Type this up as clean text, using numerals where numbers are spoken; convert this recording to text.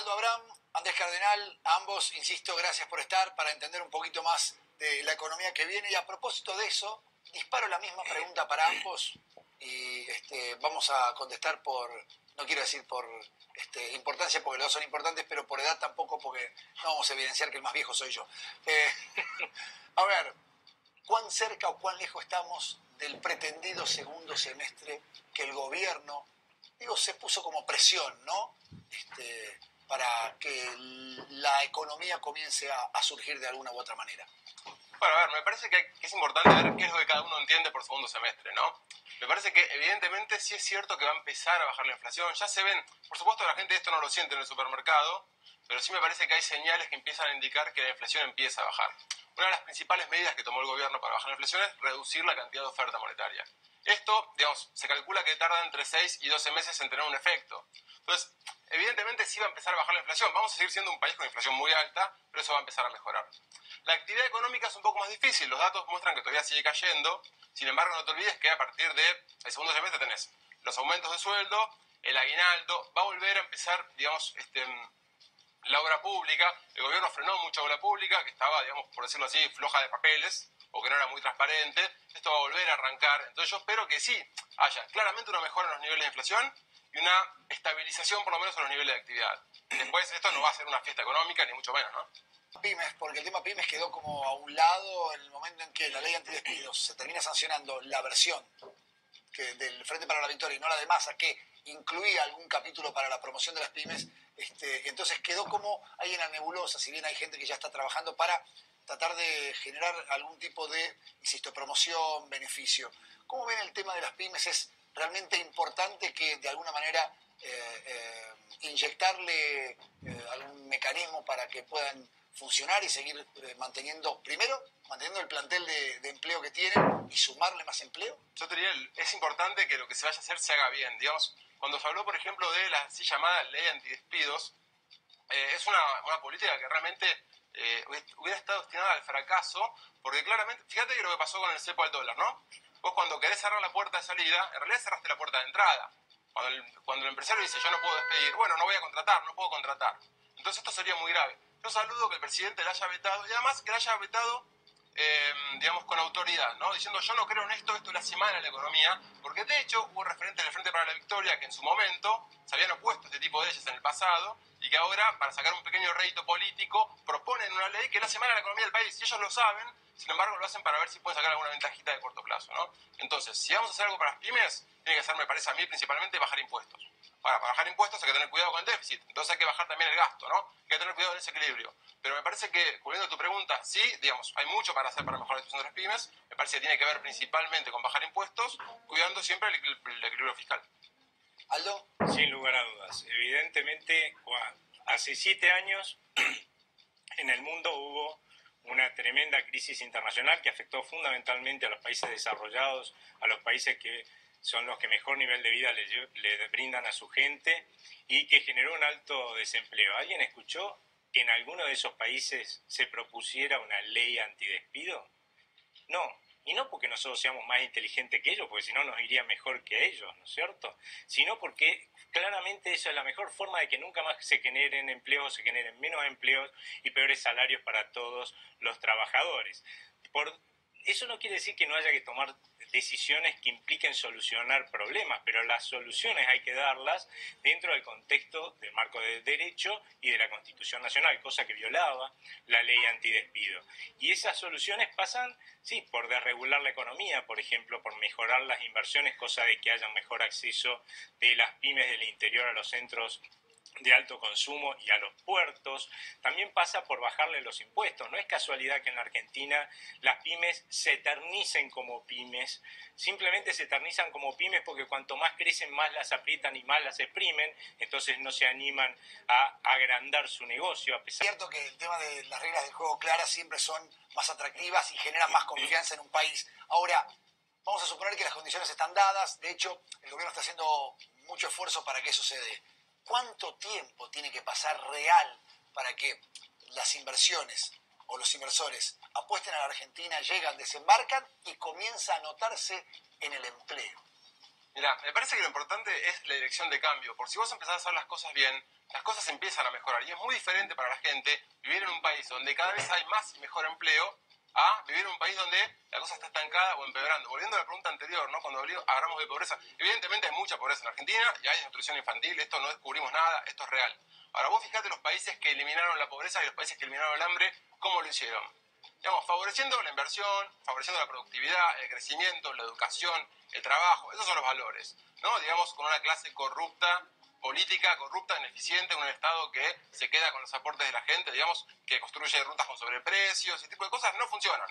Aldo Abraham, Andrés Cardenal, a ambos, insisto, gracias por estar para entender un poquito más de la economía que viene. Y a propósito de eso, disparo la misma pregunta para ambos y vamos a contestar por, no quiero decir por importancia, porque los dos son importantes, pero por edad tampoco, porque no vamos a evidenciar que el más viejo soy yo. A ver, ¿cuán cerca o cuán lejos estamos del pretendido segundo semestre que el gobierno, se puso como presión, ¿no? Para que la economía comience a surgir de alguna u otra manera? Bueno, a ver, me parece que es importante ver qué es lo que cada uno entiende por segundo semestre, ¿no? Me parece que evidentemente sí es cierto que va a empezar a bajar la inflación. Ya se ven, por supuesto la gente esto no lo siente en el supermercado, pero sí me parece que hay señales que empiezan a indicar que la inflación empieza a bajar. Una de las principales medidas que tomó el gobierno para bajar la inflación es reducir la cantidad de oferta monetaria. Esto, se calcula que tarda entre 6 y 12 meses en tener un efecto. Entonces, evidentemente sí va a empezar a bajar la inflación. Vamos a seguir siendo un país con inflación muy alta, pero eso va a empezar a mejorar. La actividad económica es un poco más difícil. Los datos muestran que todavía sigue cayendo. Sin embargo, no te olvides que a partir del segundo semestre tenés los aumentos de sueldo, el aguinaldo, va a volver a empezar, la obra pública. El gobierno frenó mucha obra pública que estaba, por decirlo así, floja de papeles o que no era muy transparente. Esto va a volver a arrancar. Entonces yo espero que sí haya claramente una mejora en los niveles de inflación y una estabilización por lo menos en los niveles de actividad. Después esto no va a ser una fiesta económica ni mucho menos, ¿no? Pymes, porque el tema pymes quedó como a un lado en el momento en que la ley antidespidos se termina sancionando la versión del Frente para la Victoria y no la de Massa, que incluía algún capítulo para la promoción de las pymes. Entonces quedó como ahí en la nebulosa, si bien hay gente que ya está trabajando para tratar de generar algún tipo de, insisto, promoción, beneficio. ¿Cómo ven el tema de las pymes? ¿Es realmente importante que de alguna manera inyectarle algún mecanismo para que puedan funcionar y seguir manteniendo el plantel de empleo que tienen y sumarle más empleo? Yo te diría, es importante que lo que se vaya a hacer se haga bien. Cuando se habló, por ejemplo, de la así llamada ley antidespidos, es una política que realmente hubiera estado destinada al fracaso, porque claramente, fíjate que lo que pasó con el cepo al dólar, ¿no? Vos cuando querés cerrar la puerta de salida, en realidad cerraste la puerta de entrada. Cuando el empresario dice, yo no puedo despedir, bueno, no voy a contratar, no puedo contratar. Entonces esto sería muy grave. Yo saludo que el presidente la haya vetado, y además que la haya vetado, con autoridad, ¿no? Diciendo, yo no creo en esto le hace mal a la economía, porque de hecho hubo referentes del Frente para la Victoria que en su momento se habían opuesto a este tipo de leyes en el pasado, y que ahora, para sacar un pequeño rédito político, proponen una ley que le hace mal a la economía del país, y ellos lo saben, sin embargo lo hacen para ver si pueden sacar alguna ventajita de corto plazo, ¿no? Entonces, si vamos a hacer algo para las pymes, tiene que ser, me parece a mí, principalmente bajar impuestos. Para bajar impuestos hay que tener cuidado con el déficit, entonces hay que bajar también el gasto, ¿no? Hay que tener cuidado en ese equilibrio. Pero me parece que, cubriendo tu pregunta, sí, hay mucho para hacer para mejorar la situación de las pymes. Me parece que tiene que ver principalmente con bajar impuestos, cuidando siempre el equilibrio fiscal. ¿Aldo? Sin lugar a dudas. Evidentemente, hace 7 años en el mundo hubo una tremenda crisis internacional que afectó fundamentalmente a los países desarrollados, a los países que son los que mejor nivel de vida le brindan a su gente y que generó un alto desempleo. ¿Alguien escuchó que en alguno de esos países se propusiera una ley antidespido? No, y no porque nosotros seamos más inteligentes que ellos, porque si no nos iría mejor que ellos, ¿no es cierto? Sino porque claramente esa es la mejor forma de que nunca más se generen empleos, se generen menos empleos y peores salarios para todos los trabajadores. Eso no quiere decir que no haya que tomar decisiones que impliquen solucionar problemas, pero las soluciones hay que darlas dentro del contexto del marco del derecho y de la Constitución Nacional, cosa que violaba la ley antidespido. Y esas soluciones pasan, sí, por desregular la economía, por ejemplo, por mejorar las inversiones, cosa de que haya un mejor acceso de las pymes del interior a los centros de alto consumo y a los puertos. También pasa por bajarle los impuestos. No es casualidad que en la Argentina las pymes se eternicen como pymes, simplemente se eternizan como pymes porque cuanto más crecen más las aprietan y más las exprimen, entonces no se animan a agrandar su negocio. Es cierto que el tema de las reglas del juego claras siempre son más atractivas y generan más confianza en un país. Ahora, vamos a suponer que las condiciones están dadas, de hecho el gobierno está haciendo mucho esfuerzo para que eso se dé. ¿Cuánto tiempo tiene que pasar real para que las inversiones o los inversores apuesten a la Argentina, llegan, desembarcan y comienza a notarse en el empleo? Mira, me parece que lo importante es la dirección de cambio. Por si vos empezás a hacer las cosas bien, las cosas empiezan a mejorar. Y es muy diferente para la gente vivir en un país donde cada vez hay más y mejor empleo a vivir en un país donde la cosa está estancada o empeorando. Volviendo a la pregunta anterior, ¿no? Cuando hablamos de pobreza, evidentemente hay mucha pobreza en Argentina y hay desnutrición infantil, esto no descubrimos nada, esto es real. Ahora vos fijate los países que eliminaron la pobreza y los países que eliminaron el hambre, ¿cómo lo hicieron? Digamos, favoreciendo la inversión, favoreciendo la productividad, el crecimiento, la educación, el trabajo, esos son los valores, ¿no? Digamos, con una clase corrupta, política corrupta, ineficiente, un Estado que se queda con los aportes de la gente, digamos, que construye rutas con sobreprecios, ese tipo de cosas no funcionan.